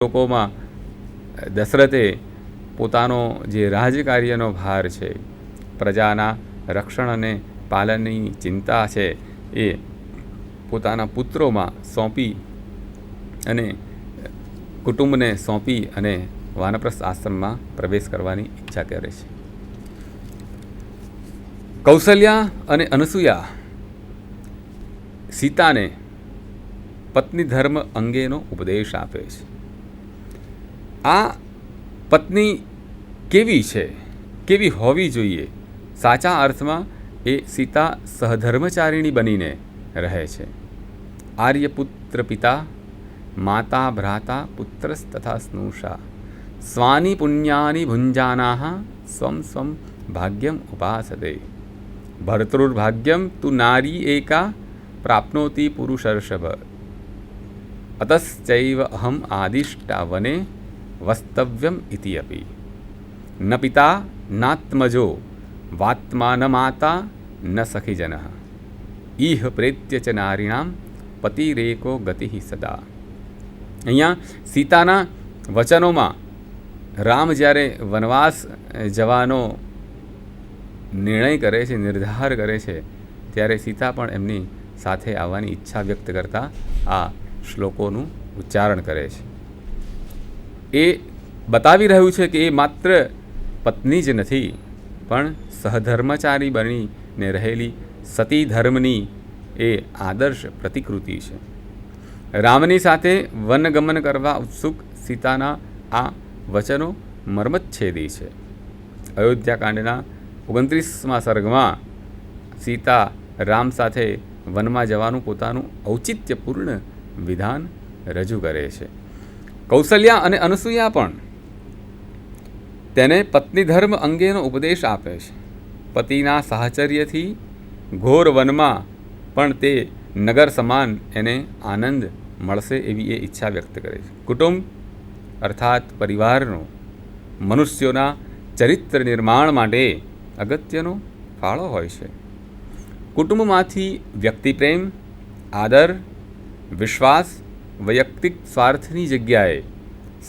લોકોમાં દશરથે પોતાનો જે રાજકાર્યનો ભાર છે, પ્રજાના રક્ષણ અને પાલનની ચિંતા છે, એ પોતાના પુત્રોમાં સોંપી અને કુટુંબને સોંપી અને વાનપ્રસ્થ આશ્રમમાં પ્રવેશ કરવાની ઈચ્છા કરે છે. કૌશલ્યા અને અનસૂયા સીતાને પત્ની ધર્મ અંગેનો ઉપદેશ આપે છે. આ પત્ની કેવી છે, કેવી હોવી જોઈએ? સાચા અર્થમાં એ સીતા સહધર્મચારિણી બનીને રહે છે. આર્યપુત્ર પિતા, માતા ભ્રાતા, પુત્રસ તથા સ્નુષા, સ્વાની પુણ્યાની ભુંજાનાઃ સ્વમ સ્વમ ભાગ્યમ ઉપાસતે. ભર્તૃર્ભાગ્યમ તુ નારી એકા પ્રાપ્નોતિ પુરુષર્ષભ. અતશ્ચૈવ અહમ આદિષ્ટા વને વસ્તવ્યમ ઇતિ અપી. ન પિતા નાત્મજો વાત્મા ન માતા ન સખીજનઃ. ઇહ પ્રેત્ય ચ નારીણામ પતિરેકો ગતિ સદા. અહીંયા સીતાના વચનોમાં રામ જ્યારે વનવાસ જવાનો નિર્ણય કરે છે, નિર્ધાર કરે છે, ત્યારે સીતા પણ એમની સાથે આવવાની ઈચ્છા વ્યક્ત કરતા આ શ્લોકોનું ઉચ્ચારણ કરે છે. એ બતાવી રહ્યું છે કે એ માત્ર પત્ની જ નથી, પણ સહધર્મચારી બનીને રહેલી સતી ધર્મની એ આદર્શ પ્રતિકૃતિ છે. રામની સાથે વનગમન કરવા ઉત્સુક સીતાના આ વચનો મર્મચ્છેદી છે. અયોધ્યાકાંડના 29મા સર્ગમાં સીતા રામ સાથે વનમાં જવાનું પોતાનું ઔચિત્યપૂર્ણ વિધાન રજૂ કરે છે. કૌશલ્યા અને અનસૂયા પણ તેને પત્ની ધર્મ અંગેનો ઉપદેશ આપે છે. પતિના સાહચર્યથી ઘોર વનમાં પણ તે નગર સમાન એને આનંદ મળશે એવી એ ઈચ્છા વ્યક્ત કરે છે. કુટુંબ અર્થાત પરિવારનો મનુષ્યોના ચરિત્ર નિર્માણ માટે અગત્યનો ફાળો હોય છે. કુટુંબમાંથી વ્યક્તિપ્રેમ, આદર, વિશ્વાસ, વૈયક્તિક સ્વાર્થની જગ્યાએ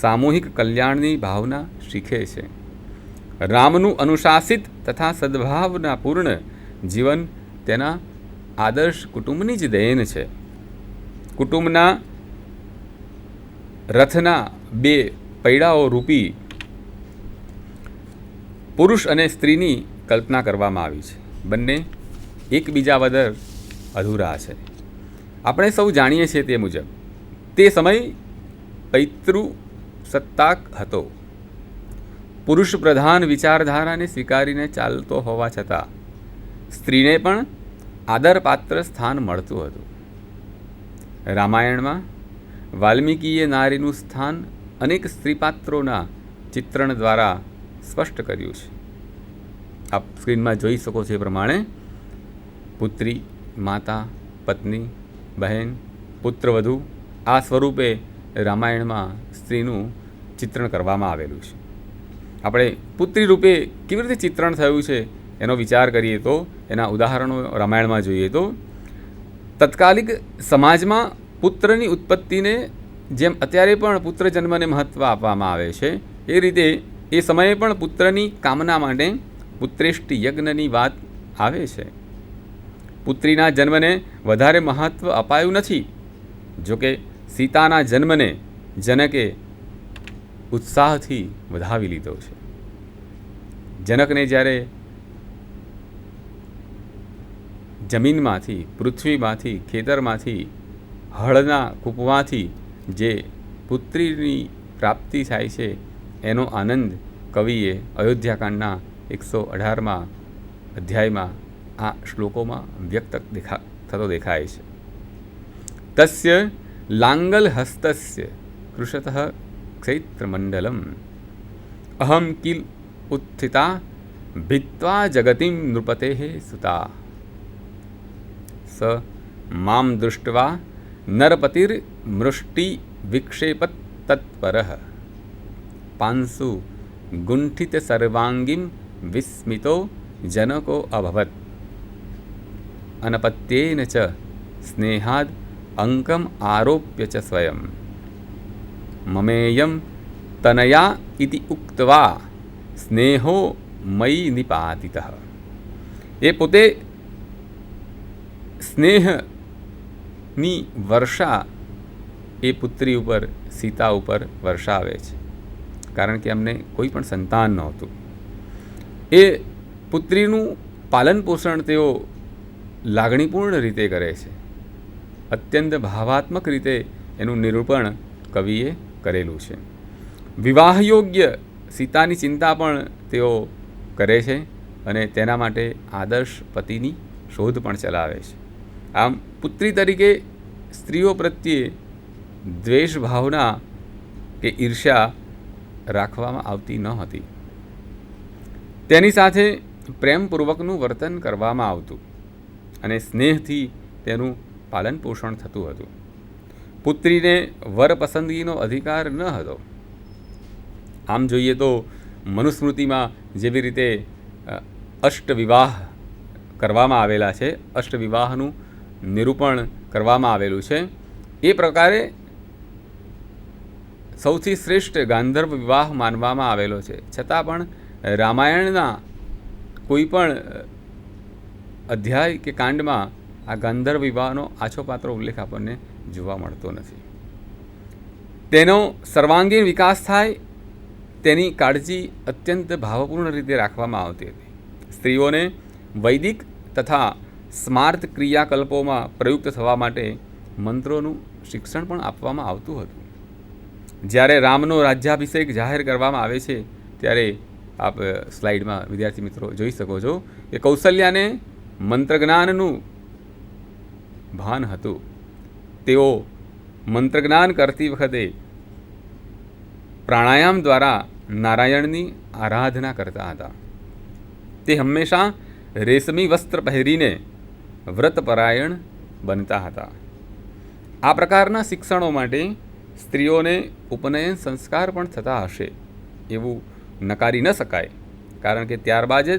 સામૂહિક કલ્યાણની ભાવના શીખે છે. રામનું અનુશાસિત તથા સદ્ભાવનાપૂર્ણ જીવન તેના આદર્શ કુટુંબની જ દેન છે. કુટુંબના રથના બે પૈડાઓ રૂપી પુરુષ અને સ્ત્રીની કલ્પના કરવામાં આવી છે. બંને એકબીજા વગર અધૂરા છે. આપણે સૌ જાણીએ છીએ તે મુજબ તે સમય પૈતૃસત્તાક હતો. પુરુષ પ્રધાન વિચારધારાને સ્વીકારીને ચાલતો હોવા છતાં સ્ત્રીને પણ આદરપાત્ર સ્થાન મળતું હતું. રામાયણમાં વાલ્મીકીએ નારીનું સ્થાન અનેક સ્ત્રીપાત્રોના ચિત્રણ દ્વારા સ્પષ્ટ કર્યું છે. આપ સ્ક્રીનમાં જોઈ શકો છો એ પ્રમાણે પુત્રી, માતા, પત્ની, બહેન, પુત્રવધુ આ સ્વરૂપે રામાયણમાં સ્ત્રીનું ચિત્રણ કરવામાં આવેલું છે. આપણે પુત્રી રૂપે કેવી રીતે ચિત્રણ થયું છે એનો વિચાર કરીએ તો એના ઉદાહરણો રામાયણમાં જોઈએ તો તત્કાલિક સમાજમાં પુત્રની ઉત્પત્તિને જેમ અત્યારે પણ પુત્ર જન્મને મહત્ત્વ આપવામાં આવે છે, એ રીતે એ સમયે પણ પુત્રની કામના માટે પુત્રેષ્ટિ યજ્ઞની વાત આવે છે. પુત્રીના જન્મને વધારે મહત્ત્વ અપાયું નથી. જોકે સીતાના જન્મને જનકે ઉત્સાહથી વધાવી લીધો છે. જનકને જ્યારે જમીનમાંથી, પૃથ્વીમાંથી, ખેતરમાંથી, હળના કૂપમાંથી જે પુત્રીની પ્રાપ્તિ થાય છે એનો આનંદ કવિએ અયોધ્યાકાંડના 118મા અધ્યાયમાં આ શ્લોકોમાં વ્યક્ત થતો દેખાય છે. તસ્ય લાંગલ હસ્તસ્ય કૃશતઃ ક્ષૈત્રમંડલમ અહમ કિલ ઉત્થિતા ભિત્વા જગતિમ નૃપતેઃ સુતા. સ મામ દૃષ્ટવા નરપતિર્મૃષ્ટિ વિક્ષેપત તત્પરઃ પાંસુ ગુંઠિત સર્વાંગીમ વિસ્મિતો જનકો અભવત. અનપત્યેન ચ સ્નેહાદ અંકમ આરોપ્ય ચ સ્વયં. મમેયમ તનયા ઇતિ ઉક્તવા સ્નેહો મયી નિપાતિતઃ. એ પોતે સ્નેહની વર્ષા એ પુત્રી ઉપર, સીતા ઉપર વર્ષાવે છે, કારણ કે એમને કોઈ પણ સંતાન નહોતું. એ પુત્રીનું પાલન પોષણ તેઓ લાગણીપૂર્ણ રીતે કરે છે. અત્યંત ભાવાત્મક રીતે એનું નિરૂપણ કવિએ કરેલું છે. વિવાહયોગ્ય સીતાની ચિંતા પણ તેઓ કરે છે અને તેના માટે આદર્શ પતિની શોધ પણ ચલાવે છે. આમ પુત્રી તરીકે સ્ત્રીઓ પ્રત્યે દ્વેષ ભાવના કે ઈર્ષ્યા રાખવામાં આવતી ન હતી. તેની સાથે પ્રેમપૂર્વકનું વર્તન કરવામાં આવતું અને સ્નેહથી તેનું પાલન પોષણ થતું હતું. પુત્રીને વર પસંદગીનો અધિકાર ન હતો. આમ જોઈએ તો મનુસ્મૃતિમાં જેવી રીતે અષ્ટવિવાહ કરવામાં આવેલા છે, અષ્ટવિવાહનું નિરૂપણ કરવામાં આવેલું છે, એ પ્રકારે સૌથી શ્રેષ્ઠ ગાંધર્વ વિવાહ માનવામાં આવેલો છે. છતાં પણ રામાયણના કોઈ પણ અધ્યાય કે કાંડમાં આ ગાંધર્વ વિવાહનો આછો પાત્રો ઉલ્લેખ આપણને જોવા મળતો નથી. તેનો સર્વાંગીણ વિકાસ થાય તેની કાળજી અત્યંત ભાવપૂર્ણ રીતે રાખવામાં આવતી હતી. સ્ત્રીઓને વૈદિક તથા સ્માર્ત ક્રિયાકલ્પોમાં પ્રયુક્ત થવા માટે મંત્રોનું શિક્ષણ પણ આપવામાં આવતું હતું. જ્યારે રામનો રાજ્યાભિષેક જાહેર કરવામાં આવે છે ત્યારે આપ સ્લાઇડમાં વિદ્યાર્થી મિત્રો જોઈ શકો છો કે કૌશલ્યાને મંત્રજ્ઞાનનું ભાન હતું. તેઓ મંત્રજ્ઞાન કરતી વખતે પ્રાણાયામ દ્વારા નારાયણની આરાધના કરતા હતા. તે હંમેશા રેશમી વસ્ત્ર પહેરીને વ્રતપરાયણ બનતા હતા. આ પ્રકારના શિક્ષણો માટે સ્ત્રીઓને ઉપનયન સંસ્કાર પણ થતા હશે એવું નકારી ન શકાય, કારણ કે ત્યારબાદ જ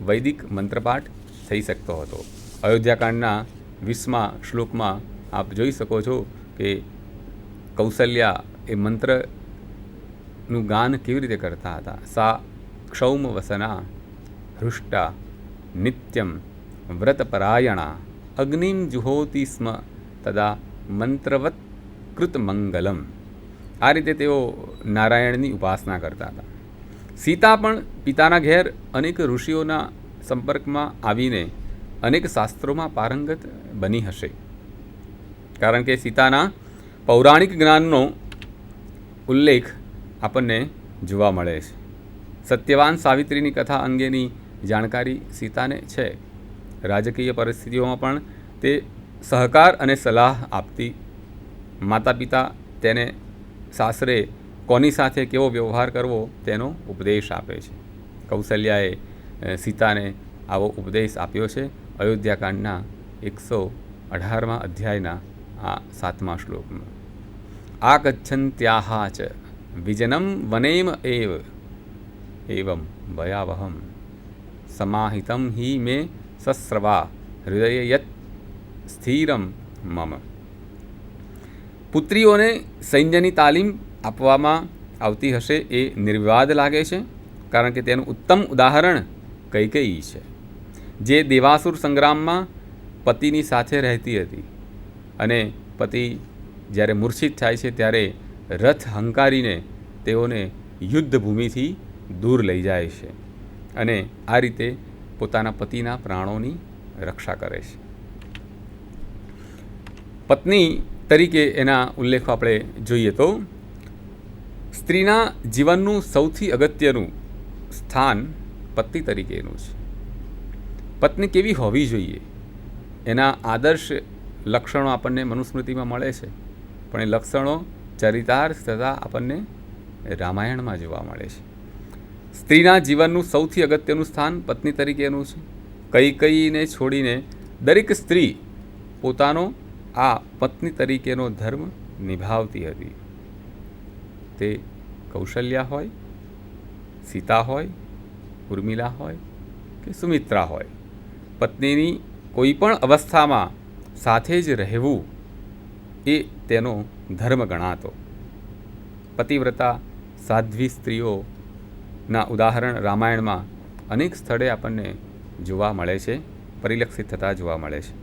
વૈદિક મંત્રપાઠ થઈ શકતો હતો. અયોધ્યાકાંડના 20મા શ્લોકમાં આપ જોઈ શકો છો કે કૌશલ્યા એ મંત્રનું ગાન કેવી રીતે કરતા હતા. સા ક્ષૌમ વસના હૃષ્ટા નિત્યમ વ્રતપરાયણા અગ્નિમ જુહોતિ સ્મ તદા મંત્રવત કૃત મંગલમ. આ રીતે તેઓ નારાયણની ઉપાસના કરતા હતા. સીતા પણ પિતાના ઘેર અનેક ઋષિઓના સંપર્કમાં આવીને અનેક શાસ્ત્રોમાં પારંગત બની હશે, કારણ કે સીતાના પૌરાણિક જ્ઞાનનો ઉલ્લેખ આપણને જોવા મળે છે. સત્યવાન સાવિત્રીની કથા અંગેની જાણકારી સીતાને છે. રાજકીય પરિસ્થિતિઓમાં પણ તે સહકાર અને સલાહ આપતી. માતા પિતા તેને સાસરે કોની સાથે કેવો વ્યવહાર કરવો તેનો ઉપદેશ આપે છે. કૌશલ્યાએ સીતાને આવો ઉપદેશ આપ્યો છે અયોધ્યાકાંડના 118મા અધ્યાયના આ 7મા શ્લોકમાં. આગચ્છન્ત્યાહ ચ વિજનમ વનેમ એવમ ભયાવહમ સમાહિતમ હિ મે સસ્રવા હૃદય યત સ્થિરમ મમ. પુત્રીઓને સૈન્યની તાલીમ આપવામાં આવતી હશે એ નિર્વિવાદ લાગે છે, કારણ કે તેનું ઉત્તમ ઉદાહરણ કૈકેયી છે, જે દેવાસુર સંગ્રામમાં પતિની સાથે રહેતી હતી અને પતિ જ્યારે મૂર્છિત થાય છે ત્યારે રથ હંકારીને તેઓને યુદ્ધભૂમિથી દૂર લઈ જાય છે અને આ રીતે પોતાના પતિના પ્રાણોની રક્ષા કરે છે. પત્ની તરીકે એના ઉલ્લેખો આપણે જોઈએ તો સ્ત્રીના જીવનનું સૌથી અગત્યનું સ્થાન પત્ની તરીકેનું છે. પત્ની કેવી હોવી જોઈએ એના આદર્શ લક્ષણો આપણને મનુસ્મૃતિમાં મળે છે, પણ એ લક્ષણો ચરિતાર્થ થતાં આપણને રામાયણમાં જોવા મળે છે. સ્ત્રીના જીવનનું સૌથી અગત્યનું સ્થાન પત્ની તરીકેનું છે. કૈકેયીને છોડીને દરેક સ્ત્રી પોતાનો આ પત્ની તરીકેનો ધર્મ નિભાવતી હતી. તે કૌશલ્યા હોય, સીતા હોય, ઉર્મિલા હોય કે સુમિત્રા હોય, પત્નીની કોઈ પણ અવસ્થામાં સાથે જ રહેવું એ તેનો ધર્મ ગણાતો. પતિવ્રતા સાધ્વી સ્ત્રીઓના ઉદાહરણ રામાયણમાં અનેક સ્થળે આપણને જોવા મળે છે, પરિલક્ષિત થતા જોવા મળે છે.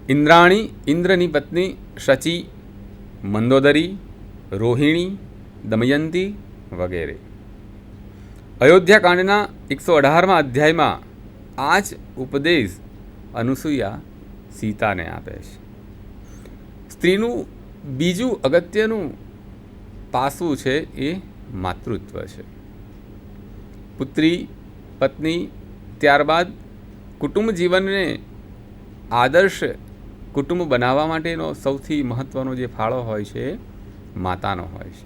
ઇન્દ્રાણી, ઇન્દ્રની પત્ની શચી, મંદોદરી, રોહિણી, દમયંતી વગેરે. અયોધ્યાકાંડના 118મા અધ્યાયમાં આ જ ઉપદેશ અનુસૂયા સીતાને આપે છે. સ્ત્રીનું બીજું અગત્યનું પાસું છે એ માતૃત્વ છે. પુત્રી, પત્ની, ત્યારબાદ કુટુંબ જીવનને આદર્શ કુટુંબ બનાવવા માટેનો સૌથી મહત્ત્વનો જે ફાળો હોય છે એ માતાનો હોય છે.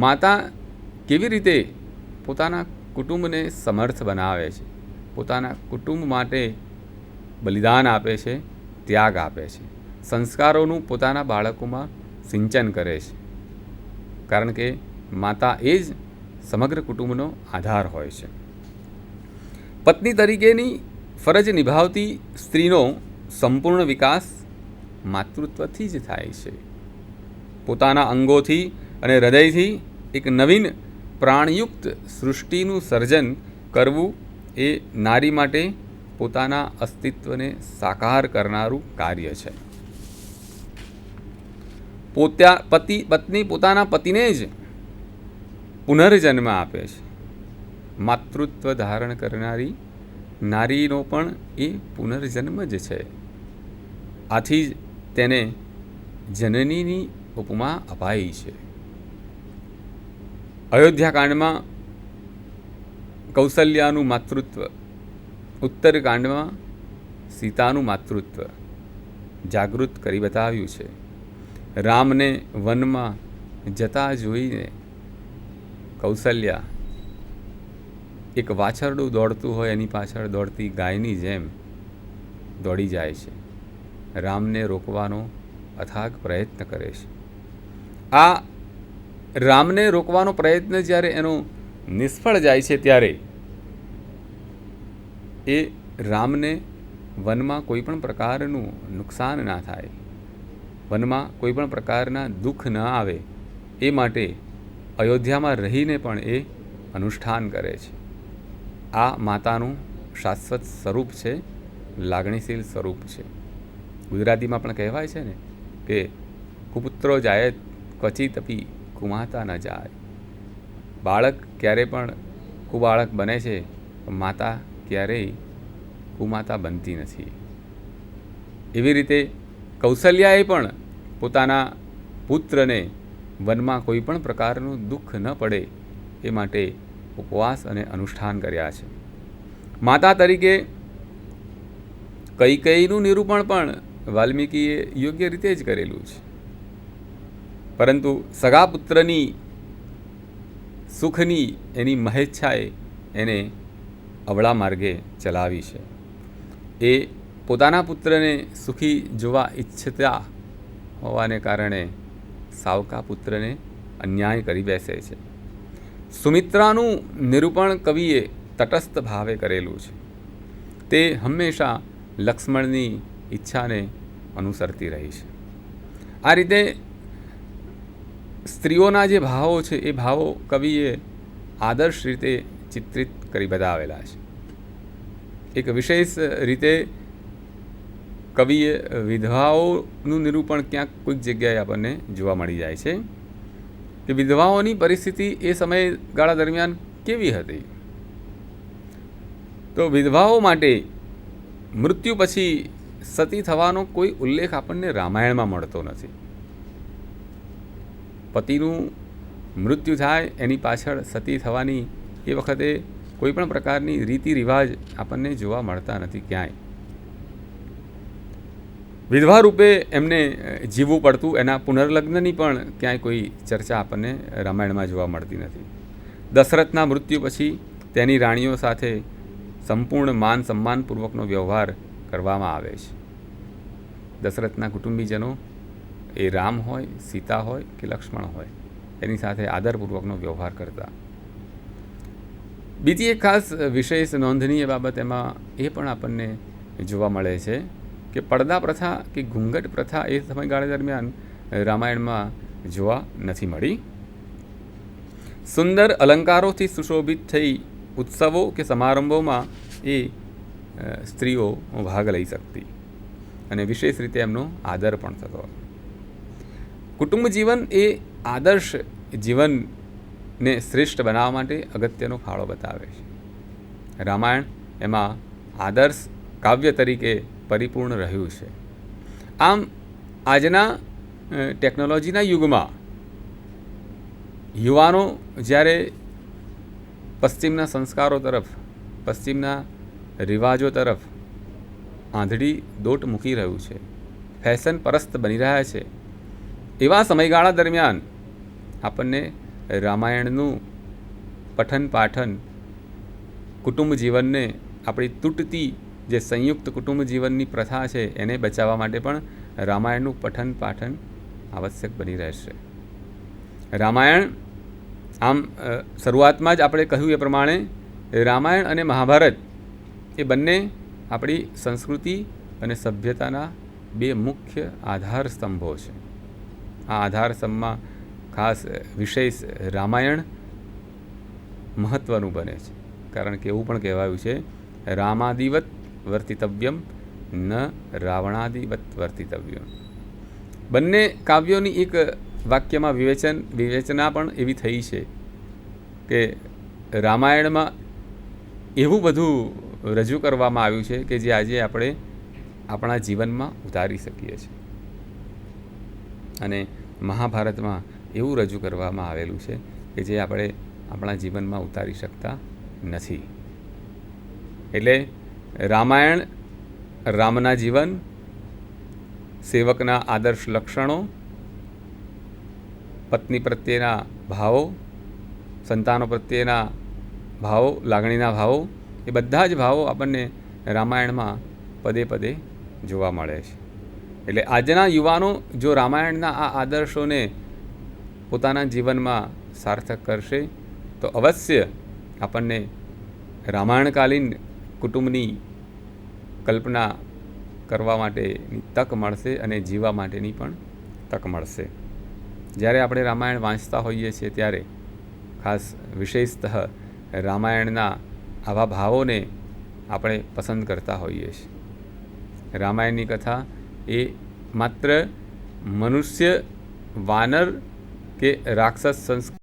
માતા કેવી રીતે પોતાના કુટુંબને સમર્થ બનાવે છે, પોતાના કુટુંબ માટે બલિદાન આપે છે, ત્યાગ આપે છે, સંસ્કારોનું પોતાના બાળકોમાં સિંચન કરે છે. કારણ કે માતા એ જ સમગ્ર કુટુંબનો આધાર હોય છે. પત્ની તરીકેની ફરજ નિભાવતી સ્ત્રીનો સંપૂર્ણ વિકાસ માતૃત્વથી જ થાય છે. પોતાના અંગોથી અને હૃદયથી એક નવીન પ્રાણયુક્ત સૃષ્ટિનું સર્જન કરવું એ નારી માટે પોતાના અસ્તિત્વને સાકાર કરનારું કાર્ય છે. પત્ની પોતાના પતિને જ પુનર્જન્મ આપે છે. માતૃત્વ ધારણ કરનારી નારીનો પણ એ પુનર્જન્મ જ છે. આથી જ તેને જનનીની ઉપમા અપાઈ છે. અયોધ્યાકાંડમાં કૌશલ્યાનું માતૃત્વ, ઉત્તરકાંડમાં સીતાનું માતૃત્વ જાગૃત કરી બતાવ્યું છે. રામને વનમાં જતા જોઈને કૌશલ્યા એક વાછરડું દોડતું હોય એની પાછળ દોડતી ગાયની જેમ દોડી જાય છે. રામને રોકવાનો અથાગ પ્રયત્ન કરે છે. આ રામને રોકવાનો પ્રયત્ન જ્યારે એનો નિષ્ફળ જાય છે ત્યારે એ રામને વનમાં કોઈ પણ પ્રકારનું નુકસાન ના થાય, વનમાં કોઈ પણ પ્રકારના દુઃખ ન આવે એ માટે અયોધ્યામાં રહીને પણ એ અનુષ્ઠાન કરે છે. આ માતાનું શાશ્વત સ્વરૂપ છે, લાગણીશીલ સ્વરૂપ છે. ગુજરાતીમાં પણ કહેવાય છે ને કે કુપુત્રો જાય ક્વચિતપી કુમાતા ન જાય. બાળક ક્યારે પણ કુબાળક બને છે, માતા ક્યારેય કુમાતા બનતી નથી. એવી રીતે કૌશલ્યાએ પણ પોતાના પુત્રને વનમાં કોઈ પણ પ્રકારનું દુઃખ ન પડે એ માટે ઉપવાસ અને અનુષ્ઠાન કર્યા છે. માતા તરીકે કૈકેયીનું નિરૂપણ પણ વાલ્મીકીએ યોગ્ય રીતે જ કરેલું છે. પરંતુ સગા પુત્રની સુખની એની મહેચ્છાએ એને અવળા માર્ગે ચલાવી છે. એ પોતાના પુત્રને સુખી જોવા ઈચ્છતા હોવાને કારણે સાવકા પુત્રને અન્યાય કરી બેસે છે. સુમિત્રાનું નિરૂપણ કવિએ તટસ્થ ભાવે કરેલું છે. તે હંમેશા લક્ષ્મણની ઈચ્છાને અનુસરતી રહી છે. આ રીતે સ્ત્રીઓના જે ભાવો છે એ ભાવો કવિએ આદર્શ રીતે ચિત્રિત કરી બતાવેલા છે. એક વિશેષ રીતે કવિએ વિધવાઓનું નિરૂપણ ક્યાંક કોઈક જગ્યાએ આપણને જોવા મળી જાય છે કે વિધવાઓની પરિસ્થિતિ એ સમયગાળા દરમિયાન કેવી હતી. તો વિધવાઓ માટે મૃત્યુ પછી સતી થવાનો કોઈ ઉલ્લેખ આપણને રામાયણમાં મળતો નથી. પતિનું મૃત્યુ થાય એની પાછળ સતી થવાની એ વખતે કોઈ પણ પ્રકારની રીતિ રિવાજ આપણને જોવા મળતા નથી ક્યાંય. વિધવા રૂપે એમને જીવવું પડતું, એના પુનર્લગ્નની પણ ક્યાંય કોઈ ચર્ચા આપણને રામાયણમાં જોવા મળતી નથી. દશરથના મૃત્યુ પછી તેની રાણીઓ સાથે સંપૂર્ણ માન સન્માનપૂર્વકનો વ્યવહાર કરવામાં આવે છે. દશરથના કુટુંબીજનો એ રામ હોય, સીતા હોય કે લક્ષ્મણ હોય, એની સાથે આદરપૂર્વકનો વ્યવહાર કરતા. બીજી એક ખાસ વિશેષ નોંધનીય બાબત એમાં એ પણ આપણને જોવા મળે છે કે પડદા પ્રથા કે ઘૂંઘટ પ્રથા એ સમયગાળા દરમિયાન રામાયણમાં જોવા નથી મળી. સુંદર અલંકારોથી સુશોભિત થઈ ઉત્સવો કે સમારંભોમાં એ સ્ત્રીઓ ભાગ લઈ શકતી અને વિશેષ રીતે એમનો આદર પણ થતો. કુટુંબ જીવન એ આદર્શ જીવનને શ્રેષ્ઠ બનાવવા માટે અગત્યનો ફાળો બતાવે છે. રામાયણ એમાં આદર્શ કાવ્ય તરીકે પરિપૂર્ણ રહ્યું છે. આમ આજના ટેકનોલોજીના યુગમાં યુવાનો જ્યારે પશ્ચિમના સંસ્કારો તરફ, પશ્ચિમના રિવાજો તરફ આંધળી દોટ મૂકી રહ્યું છે, ફેશન પરસ્ત બની રહ્યા છે, એવા સમયગાળા દરમિયાન આપણને રામાયણનું પઠન પાઠન કુટુંબ જીવનને, આપણી તૂટતી જે સંયુક્ત કુટુંબ જીવનની પ્રથા છે એને બચાવવા માટે પણ રામાયણનું પઠન પાઠન આવશ્યક બની રહેશે. રામાયણ આમ શરૂઆતમાં જ આપણે કહ્યું એ પ્રમાણે રામાયણ અને મહાભારત એ બંને આપણી સંસ્કૃતિ અને સભ્યતાના બે મુખ્ય આધાર સ્તંભો છે. આ આધાર સ્તંભમાં ખાસ વિશેષ રામાયણ મહત્ત્વનું બને છે, કારણ કે એવું પણ કહેવાયું છે, રામાદિવત વર્તિતવ્યમ ન રાવણાદિવત વર્તિતવ્યમ. બંને કાવ્યોની એક વાક્યમાં વિવેચના પણ એવી થઈ છે કે રામાયણમાં એવું બધું રજૂ કરવામાં આવ્યું છે કે જે આજે આપણે આપણા જીવનમાં ઉતારી શકીએ છીએ, અને મહાભારતમાં એવું રજૂ કરવામાં આવેલું છે કે જે આપણે આપણા જીવનમાં ઉતારી શકતા નથી. એટલે રામાયણ રામના જીવન, સેવકના આદર્શ લક્ષણો, પત્ની પ્રત્યેના ભાવો, સંતાનો પ્રત્યેના ભાવો, લાગણીના ભાવો, એ બધા જ ભાવો આપણને રામાયણમાં પદે પદે જોવા મળે છે. એટલે આજના યુવાનો જો રામાયણના આ આદર્શોને પોતાના જીવનમાં સાર્થક કરશે તો અવશ્ય આપણને રામાયણકાલીન કુટુંબની કલ્પના કરવા માટેની તક મળશે અને જીવવા માટેની પણ તક મળશે. જ્યારે આપણે રામાયણ વાંચતા હોઈએ છીએ ત્યારે ખાસ વિશેષતઃ રામાયણના આવા ભાવોને આપણે પસંદ કરતા હોઈએ છીએ. રામાયણની કથા એ માત્ર મનુષ્ય, વાનર કે રાક્ષસ